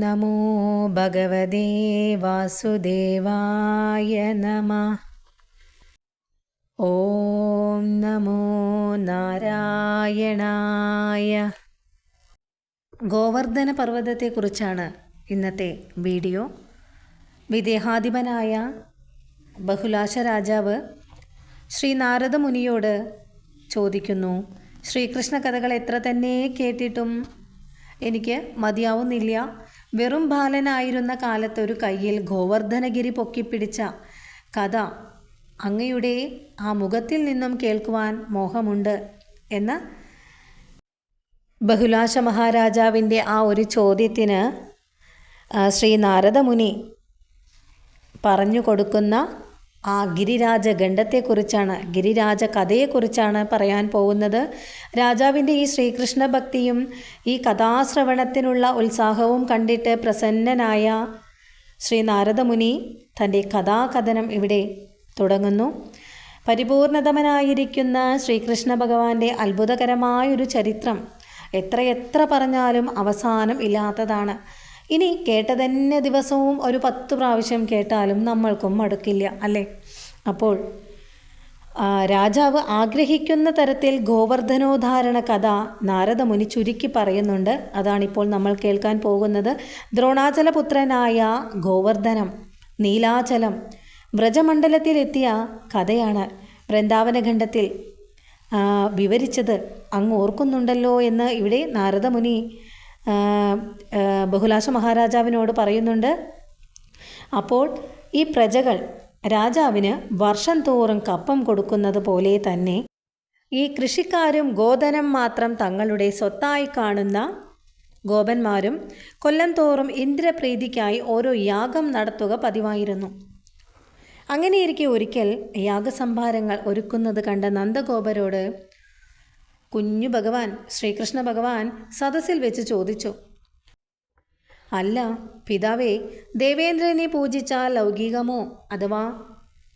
നമോ ഭഗവതേ വാസുദേവായ നമഃ. ഓം നമോ നാരായണായ. ഗോവർദ്ധന പർവ്വതത്തെക്കുറിച്ചാണ് ഇന്നത്തെ വീഡിയോ. വിദേഹാധിപനായ ബഹുലാശ രാജാവ് ശ്രീ നാരദ മുനിയോട് ചോദിക്കുന്നു, ശ്രീകൃഷ്ണ കഥകൾ എത്ര തന്നെ കേട്ടിട്ടും എനിക്ക് മതിയാവുന്നില്ല. വെറും ബാലനായിരുന്ന കാലത്ത് ഒരു കയ്യിൽ ഗോവർദ്ധനഗിരി പൊക്കിപ്പിടിച്ച കഥ അങ്ങയുടെ ആ മുഖത്തിൽ നിന്നും കേൾക്കുവാൻ മോഹമുണ്ട് എന്ന ബഹുലാശ മഹാരാജാവിൻ്റെ ആ ഒരു ചോദ്യത്തിന് ശ്രീ നാരദ മുനി പറഞ്ഞു കൊടുക്കുന്ന ആ ഗിരിരാജ ഗണ്ഡത്തെക്കുറിച്ചാണ്, ഗിരിരാജ കഥയെക്കുറിച്ചാണ് പറയാൻ പോകുന്നത്. രാജാവിൻ്റെ ഈ ശ്രീകൃഷ്ണ ഭക്തിയും ഈ കഥാശ്രവണത്തിനുള്ള ഉത്സാഹവും കണ്ടിട്ട് പ്രസന്നനായ ശ്രീ നാരദ മുനി തൻ്റെ കഥാകഥനം ഇവിടെ തുടങ്ങുന്നു. പരിപൂർണതമനായിരിക്കുന്ന ശ്രീകൃഷ്ണ ഭഗവാന്റെ അത്ഭുതകരമായൊരു ചരിത്രം എത്രയെത്ര പറഞ്ഞാലും അവസാനം ഇല്ലാത്തതാണ്. ഇനി കേട്ട തന്നെ ദിവസവും ഒരു 10 പ്രാവശ്യം കേട്ടാലും നമ്മൾക്കും മടുക്കില്ല, അല്ലേ? അപ്പോൾ രാജാവ് ആഗ്രഹിക്കുന്ന തരത്തിൽ ഗോവർദ്ധനോദ്ധാരണ കഥ നാരദ മുനി ചുരുക്കി പറയുന്നുണ്ട്. അതാണിപ്പോൾ നമ്മൾ കേൾക്കാൻ പോകുന്നത്. ദ്രോണാചലപുത്രനായ ഗോവർദ്ധനം നീലാചലം വ്രജമണ്ഡലത്തിലെത്തിയ കഥയാണ് വൃന്ദാവന ഖണ്ഡത്തിൽ വിവരിച്ചത്. അങ്ങ് ഓർക്കുന്നുണ്ടല്ലോ എന്ന് ഇവിടെ നാരദ മുനി ബഹുലാശ മഹാരാജാവിനോട് പറയുന്നുണ്ട്. അപ്പോൾ ഈ പ്രജകൾ രാജാവിന് വർഷം തോറും കപ്പം കൊടുക്കുന്നത് പോലെ തന്നെ ഈ കൃഷിക്കാരും ഗോധനം മാത്രം തങ്ങളുടെ സ്വത്തായി കാണുന്ന ഗോപന്മാരും കൊല്ലം തോറും ഇന്ദ്രപ്രീതിക്കായി ഓരോ യാഗം നടത്തുക പതിവായിരുന്നു. അങ്ങനെയിരിക്കെ ഒരിക്കൽ യാഗസംഭാരങ്ങൾ ഒരുക്കുന്നത് കണ്ട നന്ദഗോപരോട് കുഞ്ഞു ഭഗവാൻ ശ്രീകൃഷ്ണ ഭഗവാൻ സദസ്സിൽ വെച്ച് ചോദിച്ചു, അല്ല പിതാവേ, ദേവേന്ദ്രനെ പൂജിച്ചാൽ ലൗകികമോ അഥവാ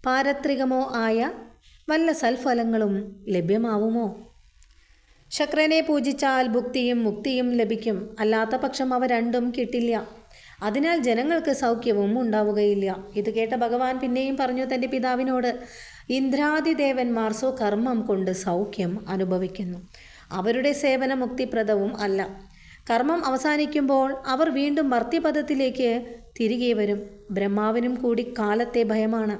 പാരത്രികമോ ആയ വല്ല സൽഫലങ്ങളും ലഭ്യമാവുമോ? ശക്രനെ പൂജിച്ചാൽ ഭുക്തിയും മുക്തിയും ലഭിക്കും, അല്ലാത്ത പക്ഷം അവ രണ്ടും കിട്ടില്ല. അതിനാൽ ജനങ്ങൾക്ക് സൗഖ്യവും ഉണ്ടാവുകയില്ല. ഇത് കേട്ട ഭഗവാൻ പിന്നെയും പറഞ്ഞു തൻ്റെ പിതാവിനോട്, ഇന്ദ്രാദിദേവന്മാർ സ്വകർമ്മം കൊണ്ട് സൗഖ്യം അനുഭവിക്കുന്നു. അവരുടെ സേവനം മുക്തിപ്രദവും അല്ല. കർമ്മം അവസാനിക്കുമ്പോൾ അവർ വീണ്ടും മർത്യപദത്തിലേക്ക് തിരികെ വരും. ബ്രഹ്മാവിനും കൂടി കാലത്തെ ഭയമാണ്.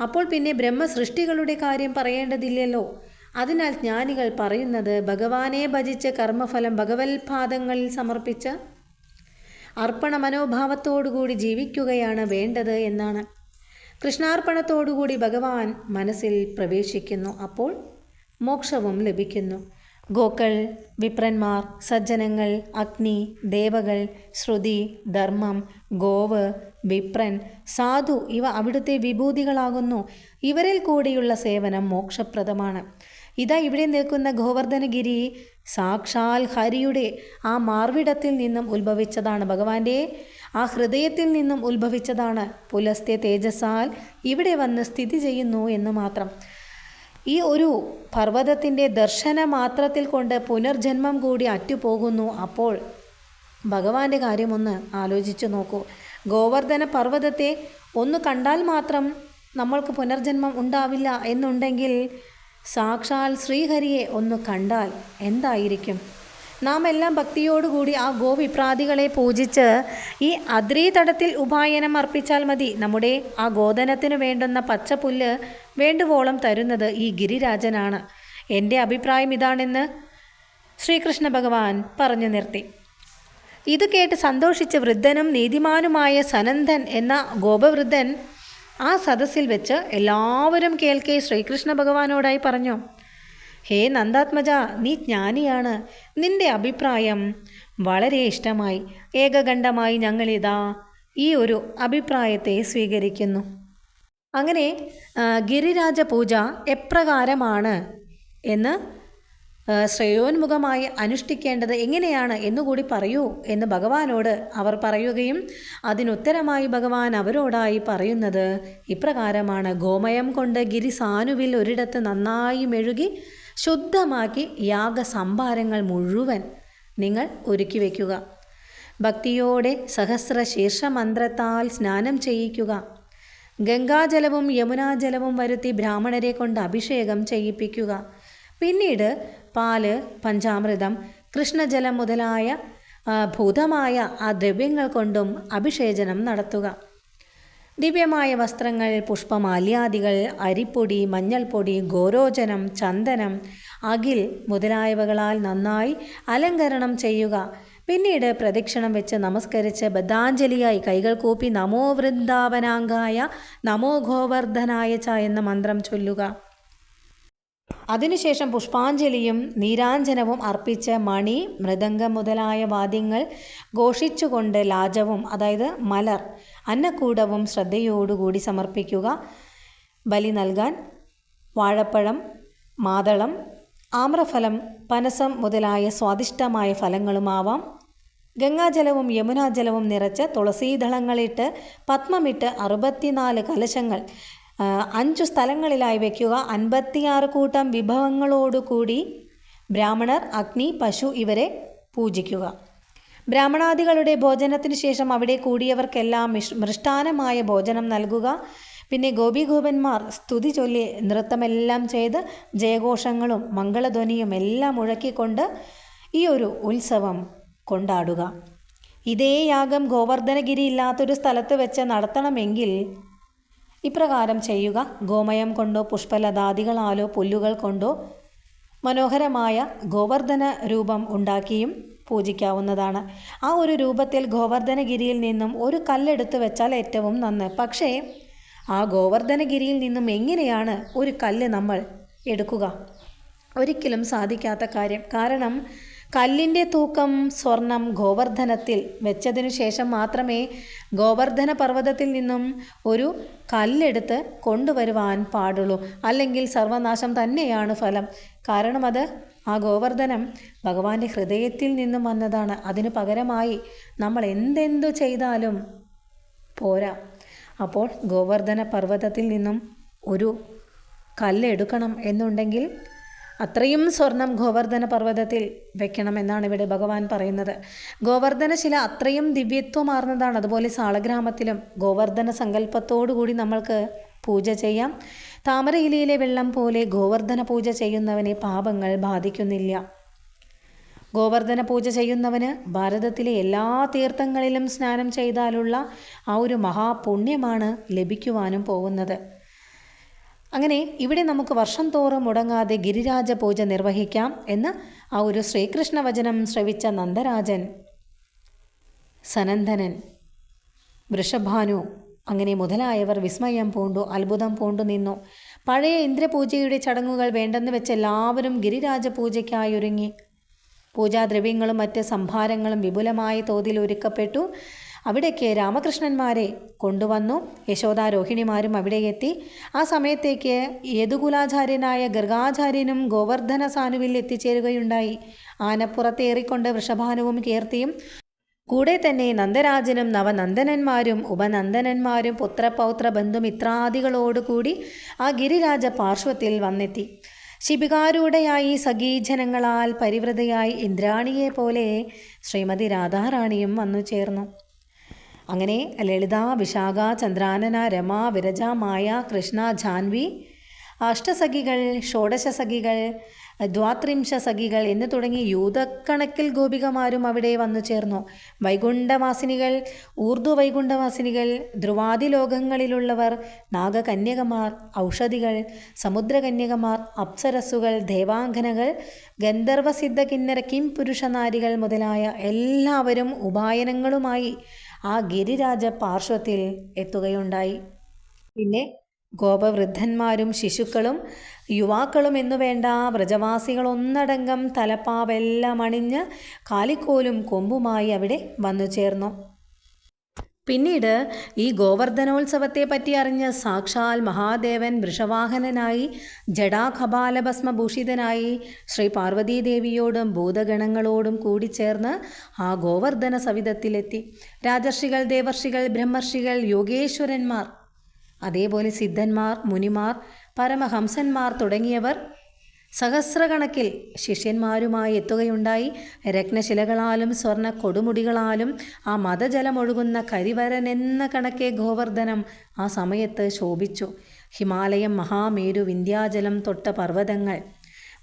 അപ്പോൾ പിന്നെ ബ്രഹ്മസൃഷ്ടികളുടെ കാര്യം പറയേണ്ടതില്ലല്ലോ. അതിനാൽ ജ്ഞാനികൾ പറയുന്നത് ഭഗവാനെ ഭജിച്ച് കർമ്മഫലം ഭഗവത്പാദങ്ങളിൽ സമർപ്പിച്ച് അർപ്പണ മനോഭാവത്തോടുകൂടി ജീവിക്കുകയാണ് വേണ്ടത് എന്നാണ്. കൃഷ്ണാർപ്പണത്തോടുകൂടി ഭഗവാൻ മനസ്സിൽ പ്രവേശിക്കുന്നു. അപ്പോൾ മോക്ഷവും ലഭിക്കുന്നു. ഗോക്കൾ, വിപ്രന്മാർ, സജ്ജനങ്ങൾ, അഗ്നി, ദേവകൾ, ശ്രുതി, ധർമ്മം, ഗോവ്, വിപ്രൻ, സാധു ഇവ അവിടുത്തെ വിഭൂതികളാകുന്നു. ഇവരിൽ കൂടിയുള്ള സേവനം മോക്ഷപ്രദമാണ്. ഇതാ ഇവിടെ നിൽക്കുന്ന ഗോവർദ്ധനഗിരി സാക്ഷാൽ ഹരിയുടെ ആ മാർവിടത്തിൽ നിന്നും ഉത്ഭവിച്ചതാണ്. ഭഗവാന്റെ ആ ഹൃദയത്തിൽ നിന്നും ഉത്ഭവിച്ചതാണ്. പുലസ്ത്യ തേജസ്സാൽ ഇവിടെ വന്ന് സ്ഥിതി ചെയ്യുന്നു എന്ന് മാത്രം. ഈ ഒരു പർവ്വതത്തിൻ്റെ ദർശന മാത്രത്തിൽ കൊണ്ട് പുനർജന്മം കൂടി അറ്റുപോകുന്നു. അപ്പോൾ ഭഗവാന്റെ കാര്യമൊന്ന് ആലോചിച്ചു നോക്കൂ. ഗോവർദ്ധന പർവ്വതത്തെ ഒന്ന് കണ്ടാൽ മാത്രം നമ്മൾക്ക് പുനർജന്മം ഉണ്ടാവില്ല എന്നുണ്ടെങ്കിൽ സാക്ഷാൽ ശ്രീഹരിയെ ഒന്ന് കണ്ടാൽ എന്തായിരിക്കും? നാം എല്ലാം ഭക്തിയോടുകൂടി ആ ഗോവിപ്രാദികളെ പൂജിച്ച് ഈ അദ്രീതടത്തിൽ ഉപായനം അർപ്പിച്ചാൽ മതി. നമ്മുടെ ആ ഗോധനത്തിന് വേണ്ടുന്ന പച്ചപ്പുല്ല് വേണ്ടുവോളം തരുന്നത് ഈ ഗിരിരാജനാണ്. എൻ്റെ അഭിപ്രായം ഇതാണെന്ന് ശ്രീകൃഷ്ണ ഭഗവാൻ പറഞ്ഞു നിർത്തി. ഇത് കേട്ട് സന്തോഷിച്ച് വൃദ്ധനും നീതിമാനുമായ സനന്ദൻ എന്ന ഗോപവൃദ്ധൻ ആ സദസ്സിൽ വെച്ച് എല്ലാവരും കേൾക്കെ ശ്രീകൃഷ്ണ ഭഗവാനോടായി പറഞ്ഞു, ഹേ നന്ദാത്മജ, നീ ജ്ഞാനിയാണ്. നിന്റെ അഭിപ്രായം വളരെ ഇഷ്ടമായി. ഏകകണ്ഠമായി ഞങ്ങളിതാ ഈ ഒരു അഭിപ്രായത്തെ സ്വീകരിക്കുന്നു. അങ്ങനെ ഗിരിരാജ പൂജ എപ്രകാരമാണ് എന്ന് ശ്രേയോന്മുഖമായി അനുഷ്ഠിക്കേണ്ടത് എങ്ങനെയാണ് എന്നുകൂടി പറയൂ എന്ന് ഭഗവാനോട് അവർ പറയുകയും അതിനുത്തരമായി ഭഗവാൻ അവരോടായി പറയുന്നത് ഇപ്രകാരമാണ്. ഗോമയം കൊണ്ട് ഗിരിസാനുവിൽ ഒരിടത്ത് നന്നായി മെഴുകി ശുദ്ധമാക്കി യാഗസംഭാരങ്ങൾ മുഴുവൻ നിങ്ങൾ ഒരുക്കി വയ്ക്കുക. ഭക്തിയോടെ സഹസ്രശീർഷ മന്ത്രത്താൽ സ്നാനം ചെയ്യിക്കുക. ഗംഗാജലവും യമുനാജലവും വരുത്തി ബ്രാഹ്മണരെ കൊണ്ട് അഭിഷേകം ചെയ്യിപ്പിക്കുക. പിന്നീട് പാല്, പഞ്ചാമൃതം, കൃഷ്ണജലം മുതലായ ഭൂതമായ ആ ദ്രവ്യങ്ങൾ കൊണ്ടും അഭിഷേചനം നടത്തുക. ദിവ്യമായ വസ്ത്രങ്ങൾ, പുഷ്പമാല്യാദികൾ, അരിപ്പൊടി, മഞ്ഞൾപ്പൊടി, ഗോരോചനം, ചന്ദനം, അകിൽ മുതലായവകളാൽ നന്നായി അലങ്കരണം ചെയ്യുക. പിന്നീട് പ്രദക്ഷിണം വെച്ച് നമസ്കരിച്ച് ബദ്ധാഞ്ജലിയായി കൈകൾ കൂപ്പി നമോ വൃന്ദാവനാംഗായ നമോ ഗോവർദ്ധനായ ച എന്ന മന്ത്രം ചൊല്ലുക. അതിനുശേഷം പുഷ്പാഞ്ജലിയും നീരാഞ്ജനവും അർപ്പിച്ച് മണി, മൃദംഗം മുതലായ വാദ്യങ്ങൾ ഘോഷിച്ചുകൊണ്ട് ലാജവും, അതായത് മലർ, അന്നക്കൂടവും ശ്രദ്ധയോടുകൂടി സമർപ്പിക്കുക. ബലി നൽകാൻ വാഴപ്പഴം, മാതളം, ആമ്രഫലം, പനസം മുതലായ സ്വാദിഷ്ടമായ ഫലങ്ങളുമാവാം. ഗംഗാജലവും യമുനാജലവും നിറച്ച് തുളസീദളങ്ങളിട്ട് പത്മമിട്ട് 64 കലശങ്ങൾ 5 സ്ഥലങ്ങളിലായി വയ്ക്കുക. 56 കൂട്ടം വിഭവങ്ങളോടുകൂടി ബ്രാഹ്മണർ, അഗ്നി, പശു ഇവരെ പൂജിക്കുക. ബ്രാഹ്മണാദികളുടെ ഭോജനത്തിന് ശേഷം അവിടെ കൂടിയവർക്കെല്ലാം മൃഷ്ടാനമായ ഭോജനം നൽകുക. പിന്നെ ഗോപിഗോപന്മാർ സ്തുതി ചൊല്ലി നൃത്തമെല്ലാം ചെയ്ത് ജയഘോഷങ്ങളും മംഗളധ്വനിയും എല്ലാം മുഴക്കിക്കൊണ്ട് ഈ ഒരു ഉത്സവം കൊണ്ടാടുക. ഇതേ യാഗം ഗോവർദ്ധനഗിരി ഇല്ലാത്തൊരു സ്ഥലത്ത് വെച്ച് നടത്തണമെങ്കിൽ ഇപ്രകാരം ചെയ്യുക. ഗോമയം കൊണ്ടോ പുഷ്പലതാദികളാലോ പുല്ലുകൾ കൊണ്ടോ മനോഹരമായ ഗോവർദ്ധന രൂപം ഉണ്ടാക്കിയും പൂജിക്കാവുന്നതാണ്. ആ ഒരു രൂപത്തിൽ ഗോവർദ്ധനഗിരിയിൽ നിന്നും ഒരു കല്ലെടുത്ത് വെച്ചാൽ ഏറ്റവും നന്ന്. പക്ഷേ ആ ഗോവർദ്ധനഗിരിയിൽ നിന്നും എങ്ങനെയാണ് ഒരു കല്ല് നമ്മൾ എടുക്കുക? ഒരിക്കലും സാധിക്കാത്ത കാര്യം. കാരണം കല്ലിൻ്റെ തൂക്കം സ്വർണം ഗോവർദ്ധനത്തിൽ വെച്ചതിനു ശേഷം മാത്രമേ ഗോവർദ്ധന പർവ്വതത്തിൽ നിന്നും ഒരു കല്ലെടുത്ത് കൊണ്ടുവരുവാൻ പാടുള്ളൂ. അല്ലെങ്കിൽ സർവനാശം തന്നെയാണ് ഫലം. കാരണം അത് ആ ഗോവർദ്ധനം ഭഗവാന്റെ ഹൃദയത്തിൽ നിന്നും വന്നതാണ്. അതിനു പകരമായി നമ്മൾ എന്തെന്തു ചെയ്താലും പോരാ. അപ്പോൾ ഗോവർദ്ധന പർവ്വതത്തിൽ നിന്നും ഒരു കല്ലെടുക്കണം എന്നുണ്ടെങ്കിൽ അത്രയും സ്വർണം ഗോവർദ്ധന പർവ്വതത്തിൽ വെക്കണമെന്നാണ് ഇവിടെ ഭഗവാൻ പറയുന്നത്. ഗോവർദ്ധനശില അത്രയും ദിവ്യത്വമാർന്നതാണ്. അതുപോലെ സാളഗ്രാമത്തിലും ഗോവർദ്ധന സങ്കല്പത്തോടുകൂടി നമ്മൾക്ക് പൂജ ചെയ്യാം. താമരയിലയിലെ വെള്ളം പോലെ ഗോവർദ്ധന പൂജ ചെയ്യുന്നവനെ പാപങ്ങൾ ബാധിക്കുന്നില്ല. ഗോവർദ്ധന പൂജ ചെയ്യുന്നവന് ഭാരതത്തിലെ എല്ലാ തീർത്ഥങ്ങളിലും സ്നാനം ചെയ്താലുള്ള ആ ഒരു മഹാപുണ്യമാണ് ലഭിക്കുവാനും പോകുന്നത്. അങ്ങനെ ഇവിടെ നമുക്ക് വർഷം തോറും മുടങ്ങാതെ ഗിരിരാജ പൂജ നിർവഹിക്കാം എന്ന് ആ ഒരു ശ്രീകൃഷ്ണ വചനം ശ്രവിച്ച നന്ദരാജൻ, സനന്ദനൻ, വൃഷഭാനു അങ്ങനെ മുതലായവർ വിസ്മയം പൂണ്ടു, അത്ഭുതം പൂണ്ടു നിന്നു. പഴയ ഇന്ദ്രപൂജയുടെ ചടങ്ങുകൾ വേണ്ടെന്ന് വെച്ച് എല്ലാവരും ഗിരിരാജ പൂജയ്ക്കായി ഒരുങ്ങി. പൂജാദ്രവ്യങ്ങളും മറ്റ് സംഭാരങ്ങളും വിപുലമായ തോതിൽ ഒരുക്കപ്പെട്ടു. അവിടേക്ക് രാമകൃഷ്ണന്മാരെ കൊണ്ടുവന്നു. യശോദാരോഹിണിമാരും അവിടെ എത്തി. ആ സമയത്തേക്ക് യദുകുലാചാര്യനായ ഗർഗാചാര്യനും ഗോവർദ്ധന സാനുവിൽ എത്തിച്ചേരുകയുണ്ടായി. ആനപ്പുറത്തേറിക്കൊണ്ട് വൃഷഭാനുവും കീർത്തിയും കൂടെ തന്നെ നന്ദരാജനും നവനന്ദനന്മാരും ഉപനന്ദനന്മാരും പുത്രപൗത്ര ബന്ധുമിത്രാദികളോടുകൂടി ആ ഗിരിരാജ പാർശ്വത്തിൽ വന്നെത്തി. ശിബികാരൂഢയായി സഖീജനങ്ങളാൽ പരിവൃതയായി ഇന്ദ്രാണിയെ പോലെ ശ്രീമതി രാധാറാണിയും വന്നു ചേർന്നു. അങ്ങനെ ലളിത, വിശാഖ, ചന്ദ്രാനന, രമ, വിരജ, മായ, കൃഷ്ണ, ജാൻവി, അഷ്ടസഖികൾ, ഷോഡശസഖികൾ, ദ്വാത്രിംശ സഖികൾ എന്ന് തുടങ്ങി യൂതക്കണക്കിൽ ഗോപികമാരും അവിടെ വന്നു ചേർന്നു. വൈകുണ്ഠവാസിനികൾ, ഊർധ്വവൈകുണ്ഠവാസിനികൾ, ധ്രുവാദിലോകങ്ങളിലുള്ളവർ, നാഗകന്യകമാർ, ഔഷധികൾ, സമുദ്രകന്യകമാർ, അപ്സരസ്സുകൾ, ദേവാംഗനകൾ, ഗന്ധർവസിദ്ധ കിന്നര കിംപുരുഷനാരികൾ മുതലായ എല്ലാവരും ഉപായനങ്ങളുമായി ആ ഗിരിരാജ പാർശ്വത്തിൽ എത്തുകയുണ്ടായി. പിന്നെ ഗോപവൃദ്ധന്മാരും ശിശുക്കളും യുവാക്കളും എന്നുവേണ്ട വ്രജവാസികളൊന്നടങ്കം തലപ്പാവെല്ലാം അണിഞ്ഞ് കാലിക്കോലും കൊമ്പുമായി അവിടെ വന്നു ചേർന്നു. പിന്നീട് ഈ ഗോവർദ്ധനോത്സവത്തെ പറ്റി അറിഞ്ഞ് സാക്ഷാൽ മഹാദേവൻ വൃഷവാഹനനായി ജടാകപാലഭസ്മഭൂഷിതനായി ശ്രീ പാർവതീദേവിയോടും ഭൂതഗണങ്ങളോടും കൂടിച്ചേർന്ന് ആ ഗോവർദ്ധന സവിധത്തിലെത്തി. രാജർഷികൾ, ദേവർഷികൾ, ബ്രഹ്മർഷികൾ, യോഗേശ്വരന്മാർ, അതേപോലെ സിദ്ധന്മാർ, മുനിമാർ, പരമഹംസന്മാർ തുടങ്ങിയവർ സഹസ്രകണക്കിൽ ശിഷ്യന്മാരുമായി എത്തുകയുണ്ടായി. രത്നശിലകളാലും സ്വർണ്ണ കൊടുമുടികളാലും ആ മതജലമൊഴുകുന്ന കരിവരനെന്ന കണക്കെ ഗോവർദ്ധനം ആ സമയത്ത് ശോഭിച്ചു. ഹിമാലയം, മഹാമേരു, വിന്ധ്യാചലം തൊട്ട പർവ്വതങ്ങൾ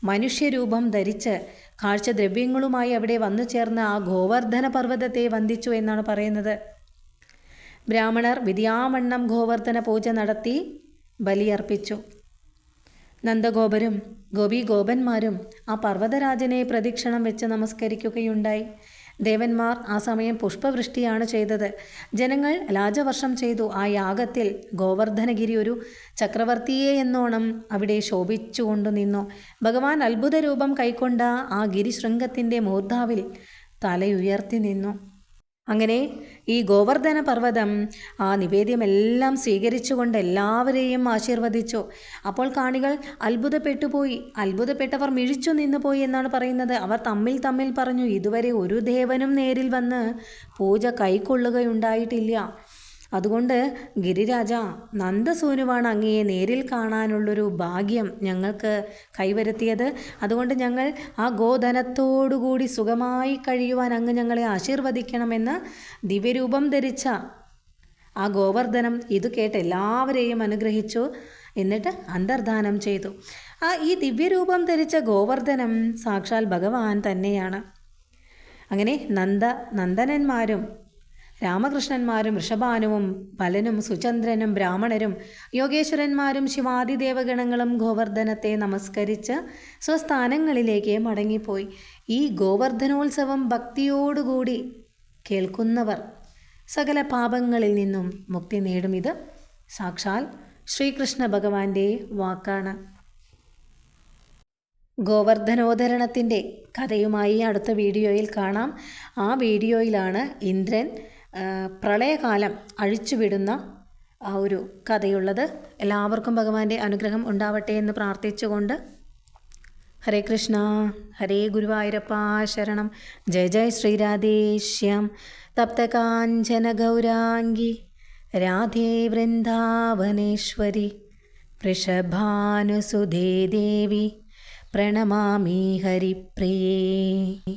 മനുഷ്യരൂപം ധരിച്ച് കാഴ്ചദ്രവ്യങ്ങളുമായി അവിടെ വന്നു ചേർന്ന ആ ഗോവർദ്ധന പർവ്വതത്തെ വന്ദിച്ചു എന്നാണ് പറയുന്നത്. ബ്രാഹ്മണർ വിധിയാവണ്ണം ഗോവർദ്ധന പൂജ നടത്തി ബലിയർപ്പിച്ചു. നന്ദഗോപരും ഗോപീഗോപന്മാരും ആ പർവ്വതരാജനെ പ്രദക്ഷിണം വെച്ച് നമസ്കരിക്കുകയുണ്ടായി. ദേവന്മാർ ആ സമയം പുഷ്പവൃഷ്ടിയാണ് ചെയ്തത്. ജനങ്ങൾ ലാജവർഷം ചെയ്തു. ആ യാഗത്തിൽ ഗോവർദ്ധനഗിരി ഒരു ചക്രവർത്തിയെ എന്നോണം അവിടെ ശോഭിച്ചുകൊണ്ടു നിന്നു. ഭഗവാൻ അത്ഭുത രൂപം കൈക്കൊണ്ട ആ ഗിരിശൃംഗത്തിൻ്റെ മൂർധാവിൽ തലയുയർത്തി നിന്നു. അങ്ങനെ ഈ ഗോവർദ്ധന പർവ്വതം ആ നിവേദ്യമെല്ലാം സ്വീകരിച്ചുകൊണ്ട് എല്ലാവരെയും ആശീർവദിച്ചു. അപ്പോൾ കാണികൾ അത്ഭുതപ്പെട്ടുപോയി. അത്ഭുതപ്പെട്ടവർ മിഴിച്ചു നിന്നുപോയി എന്നാണ് പറയുന്നത്. അവർ തമ്മിൽ പറഞ്ഞു, ഇതുവരെ ഒരു ദേവനും നേരിൽ വന്ന് പൂജ കൈക്കൊള്ളുകയുണ്ടായിട്ടില്ല. അതുകൊണ്ട് ഗിരിരാജ, നന്ദസൂനുവാണ് അങ്ങയെ നേരിൽ കാണാനുള്ളൊരു ഭാഗ്യം ഞങ്ങൾക്ക് കൈവരുത്തിയത്. അതുകൊണ്ട് ഞങ്ങൾ ആ ഗോധനത്തോടുകൂടി സുഖമായി കഴിയുവാൻ അങ്ങ് ഞങ്ങളെ ആശീർവദിക്കണമെന്ന് ദിവ്യരൂപം ധരിച്ച ആ ഗോവർദ്ധനം ഇത് കേട്ട് എല്ലാവരെയും അനുഗ്രഹിച്ചു. എന്നിട്ട് അന്തർധാനം ചെയ്തു. ഈ ദിവ്യരൂപം ധരിച്ച ഗോവർദ്ധനം സാക്ഷാൽ ഭഗവാൻ തന്നെയാണ്. അങ്ങനെ നന്ദനന്മാരും രാമകൃഷ്ണന്മാരും ഋഷഭാനുവും ബലനും സുചന്ദ്രനും ബ്രാഹ്മണരും യോഗേശ്വരന്മാരും ശിവാദിദേവഗണങ്ങളും ഗോവർദ്ധനത്തെ നമസ്കരിച്ച് സ്വസ്ഥാനങ്ങളിലേക്ക് മടങ്ങിപ്പോയി. ഈ ഗോവർദ്ധനോത്സവം ഭക്തിയോടുകൂടി കേൾക്കുന്നവർ സകല പാപങ്ങളിൽ നിന്നും മുക്തി നേടും. ഇത് സാക്ഷാൽ ശ്രീകൃഷ്ണ ഭഗവാന്റെ വാക്കാണ്. ഗോവർദ്ധനോദ്ധരണത്തിൻ്റെ കഥയുമായി അടുത്ത വീഡിയോയിൽ കാണാം. ആ വീഡിയോയിലാണ് ഇന്ദ്രൻ പ്രളയകാലം അഴിച്ചുവിടുന്ന ആ ഒരു കഥയുള്ളത്. എല്ലാവർക്കും ഭഗവാന്റെ അനുഗ്രഹം ഉണ്ടാവട്ടെ എന്ന് പ്രാർത്ഥിച്ചുകൊണ്ട് ഹരേ കൃഷ്ണ, ഹരേ ഗുരുവായൂരപ്പ ശരണം. ജയ ജയ ശ്രീരാധേശ്യാം തപ്തകാഞ്ചന ഗൗരാംഗി രാധേ വൃന്ദാവനേശ്വരി വൃഷഭാനുസുധേ ദേവി പ്രണമാമി ഹരിപ്രിയേ.